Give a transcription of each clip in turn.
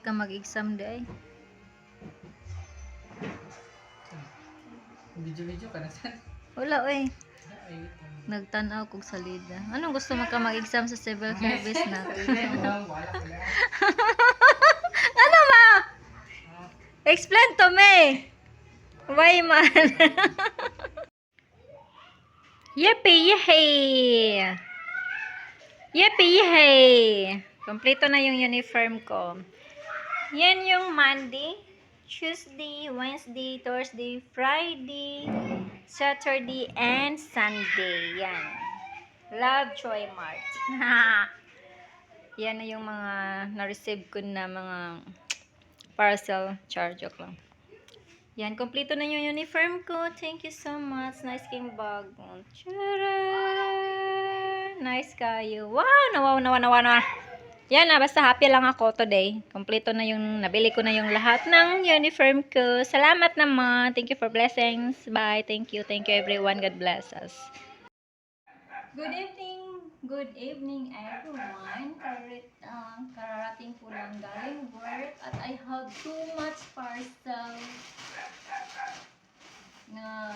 ka mag-exam day? Video-video ka na saan? Wala eh. Nagtanaw kog salida. Anong gusto mo ka mag-exam sa civil service na? Ano ma? Explain to me. Why man? Yippee yay! Yippee yay! Kompleto na yung uniform ko. Yan yung Monday, Tuesday, Wednesday, Thursday, Friday, Saturday, and Sunday. Yan. Love Joy Mart. Yan na yung mga na-receive ko na mga parcel. Joke lang. Yan, kompleto na yung uniform ko. Thank you so much. Nice king bag. Tcharam! Nice kayo. Wow! Nawa. Yan na, basta happy lang ako today. Kompleto na yung, nabili ko na yung lahat ng uniform ko. Salamat naman. Thank you for blessings. Bye. Thank you everyone. God bless us. Good evening everyone. Kararating po lang galing work at I have too much parcel na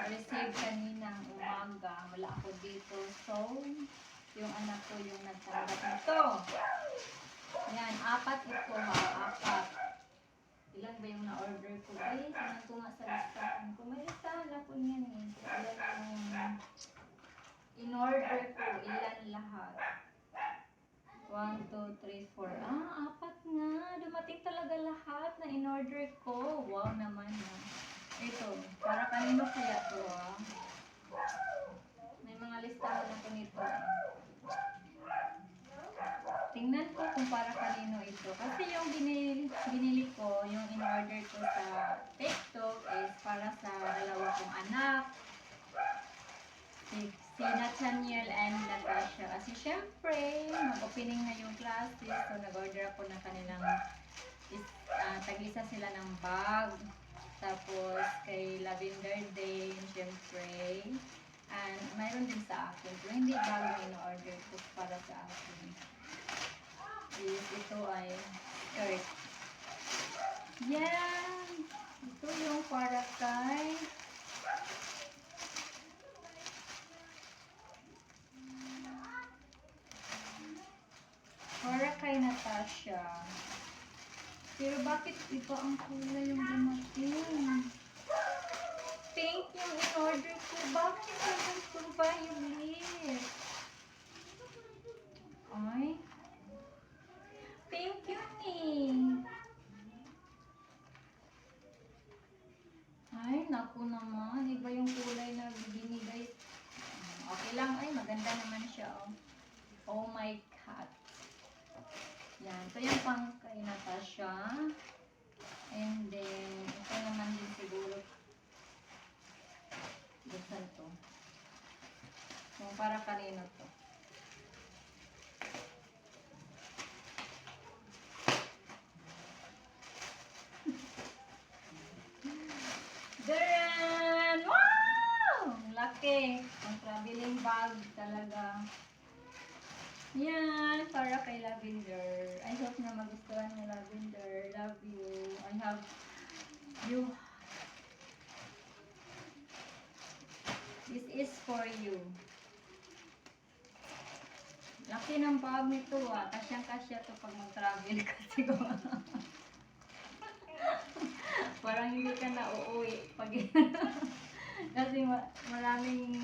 receive kaninang umaga. Wala ako dito. So, yung anak ko yung nagtanggap nito. Yan, 4 ito ha. 4. Ilan ba yung na-order ko? Ay, sanan ko nga sa listahan. Kung may listahan ako niyan eh. So, ilan yung in-order ko. Ilan lahat? 1, 2, 3, 4. 4 nga. Dumating talaga lahat na in-order ko. Wow naman ha. Ito, para kanino kaya to ha? May mga listahan ako nito. Tingnan ko kung para kanino ito. Kasi yung binili ko, yung in-order ko sa TikTok is para sa dalawa kong anak. Si Nathaniel and Natasha. Kasi syempre, mag-opening na yung classes. So, nag-order ako ng kanilang tag-isa sila ng bag. Tapos, kay Lavender Day, syempre. And, mayroon din sa akin. Pero hindi bag yung in-order ko para sa akin. Ito ay skirt. Yan! Ito yung para kay Natasha. Pero bakit iba ang kulay yung dumating? Pink yung in-order ko. Bakit ganito ba yung list? Ay. Pink yun eh. Ay, naku naman. Iba yung kulay na binigay. Okay lang. Ay, maganda naman siya. Oh my God. Yan. Ito yung pang kay Natasha. And then, ito naman din siguro. Gusto to. So, para kanino to? Daran! Wow! Laki. Ang traveling bag talaga. Yan, para kay Lavender. I hope na magustuhan ni Lavender. Love you. I have you. This is for you. Laki ng bag nito ah. Kasyang-kasya to pag mag-travel ka siguro. Parang hindi ka na uuwi pag kasi maraming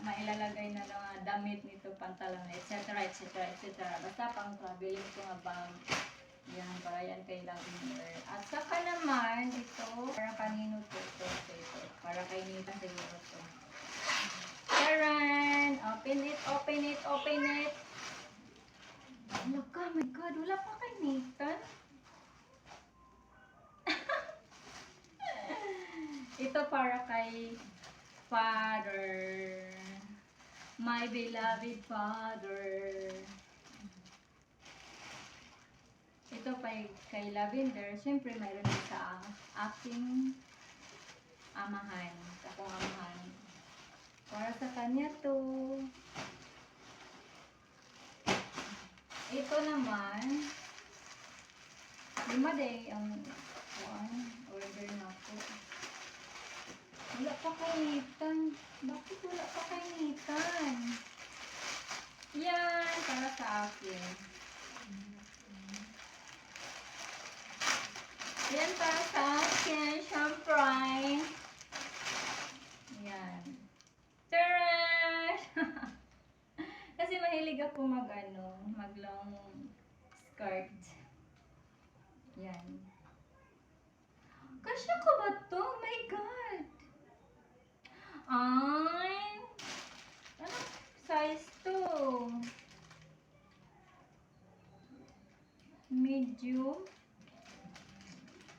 mailalagay na mga damit nito, pantalon, etc. Basta pang traveling ko nga bag. Yan, para yan kay Lavender. At saka naman, ito, para kanino to? Ito. Para kay Nita siguro to. Taran! Open it. Look, oh my God, wala pa kay Nathan. Ito para kay Father. My beloved Father. Ito kay Lavender. Siyempre, mayroon din sa aking amahan. Sa akong amahan. Para sa kanya to. Ito naman, 5 day ang order na ko. Wala pa kainitan. Bakit wala pa kainitan? Yan, para sa akin. Yan para sa akin, syempre. Yan. Taran! Kasi mahilig ako mag-long skirt. Yan. Kasya ko ba to? Oh my God! Ay! Ano size to? Medium?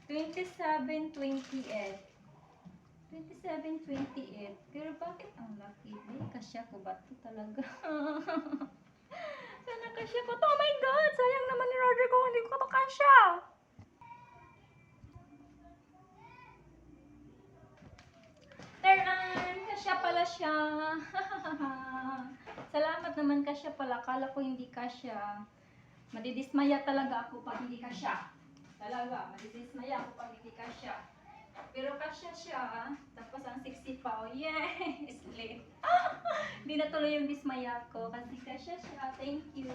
27-28. 27-28. Pero bakit ang laki? Kasya ko ba ito talaga? Sana kasya ko to. Oh my God! Sayang naman in-order ko. Hindi ko to kasya. Taran! Kasya pala siya. Salamat naman, kasya pala. Kala ko hindi kasya. Madidismaya talaga ako pag hindi kasya. Talaga, madidismaya ako pag hindi kasya. Pero kasya siya, tapos ang sexy pa. Oh, yes! Late. Hindi na tuloy yung dismaya ko kasi kasya siya. Thank you.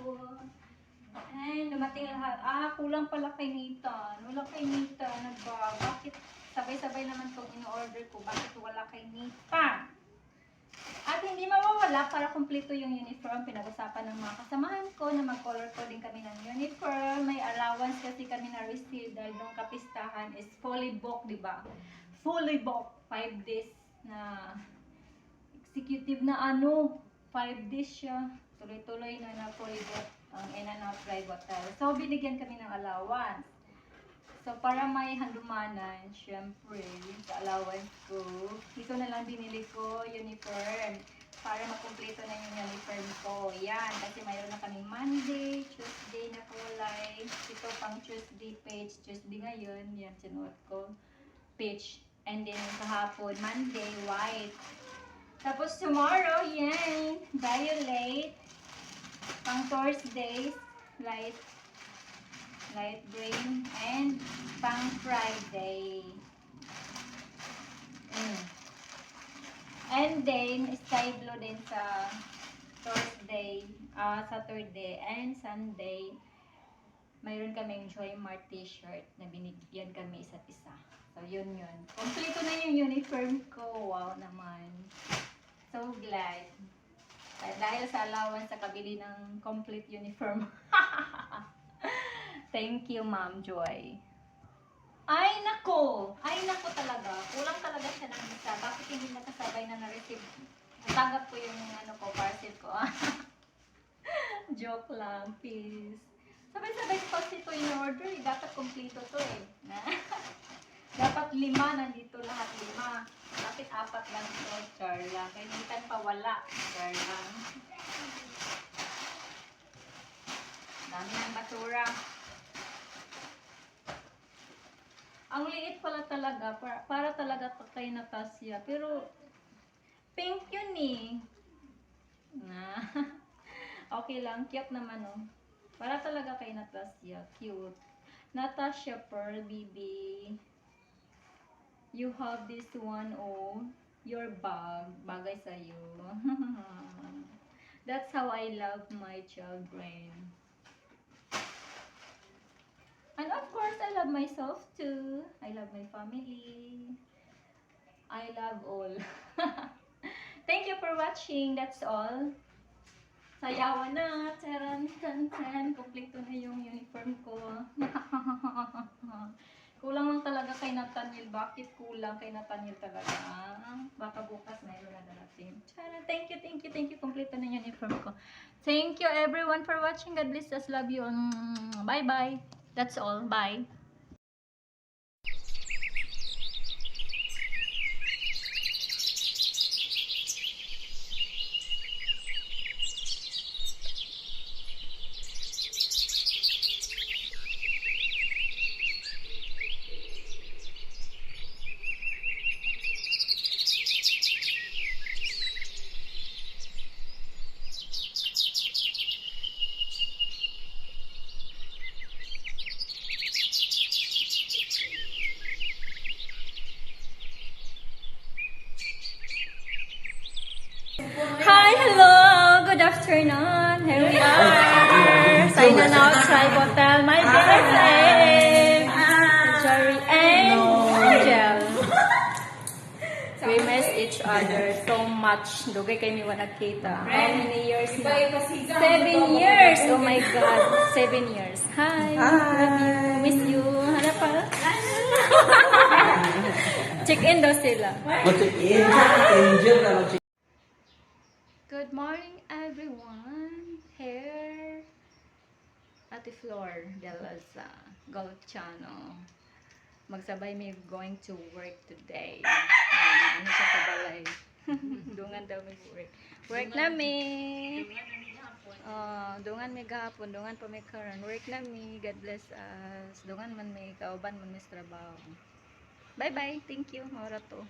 Ay, dumating lahat. Kulang pala kay Nathan. Wala kay Nathan. Bakit sabay-sabay naman itong in-order ko? Bakit wala kay Nathan? At hindi mawawala para kumpleto yung uniform. Pinag-usapan ng mga kasamahan ko na mag-color coding kami ng uniform. May allowance kasi kami na-receive dahil nung kapistahan is fully booked, di ba? Fully booked. 5 days na executive na 5 days siya. Tuloy-tuloy na fully booked ang In-N-Out Drive Hotel. So, binigyan kami ng allowance. So, para may handumanan, syempre, sa allowance ko, ito na lang binili ko, uniform. Para makumpleto na yung uniform ko. Yan, kasi mayroon na kami Monday, Tuesday na kulay. Ito pang Tuesday page. Tuesday ngayon, yan, sinuot ko. Page. And then, kahapon, Monday, white. Tapos, tomorrow, yan, violet. Pang Thursdays, light green, and pang Friday. And then, sky blue din sa Thursday, Saturday, and Sunday. Mayroon kaming Joy Mart t-shirt na binigyan kami isa't isa. So, yun. Kompleto na yung uniform ko. Wow naman. So glad. Dahil sa allowance sa kabili ng complete uniform. Thank you, Ma'am Joy. Ay, nako talaga. Kulang talaga siya ng isa. Bakit hindi nakasabay na na-receive? Natanggap ko yung parcel ko. Joke lang, please. Sabay-sabay kasi ito in-order. Dapat kompleto to eh. Dapat 5, nandito lahat 5. Bakit 4 lang ito? Char lang. Kaya hindi pa wala. Char lang. Dami ng basura. Ang liit pala talaga. Para talaga kay Natasha. Pero, pink yun eh. Okay lang. Cute naman oh. Para talaga kay Natasha. Cute. Natasha Pearl BB. You have this one, your bag, bagay sa'yo. That's how I love my children. And of course, I love myself too. I love my family. I love all. Thank you for watching. That's all. Sayawan na. Taran, tan, tan. Kompleto na yung uniform ko. Kulang lang talaga kay Nathaniel. Bakit kulang kay Nathaniel talaga? Baka bukas mayroon na darating. Thank you. Kompleto na yung uniform ko. Thank you everyone for watching. God bless us. Love you. Bye-bye. That's all. Bye. afternoon. Here we are. Signing out Tribe Hotel. My birthday. Jerry and Angel. We miss each other so much. Dugay kayo mi nagkita. How many years na? 7 years. Oh my God. 7 years. Hi. Love you. Miss you. Hanap pa. Check-in daw sila. Mag-check-in. Angel na mag-check-in. Good morning, everyone. Here, Ate Flor de Laza, Golchano. Magsabay may going to work today. Ano siya sa balay? Dungan daw may work. Work na may. Dungan may gahapon, dungan pa may karon. Work na may. God bless us. Dungan man may kauban man may trabaho. Bye-bye. Thank you. Maura to.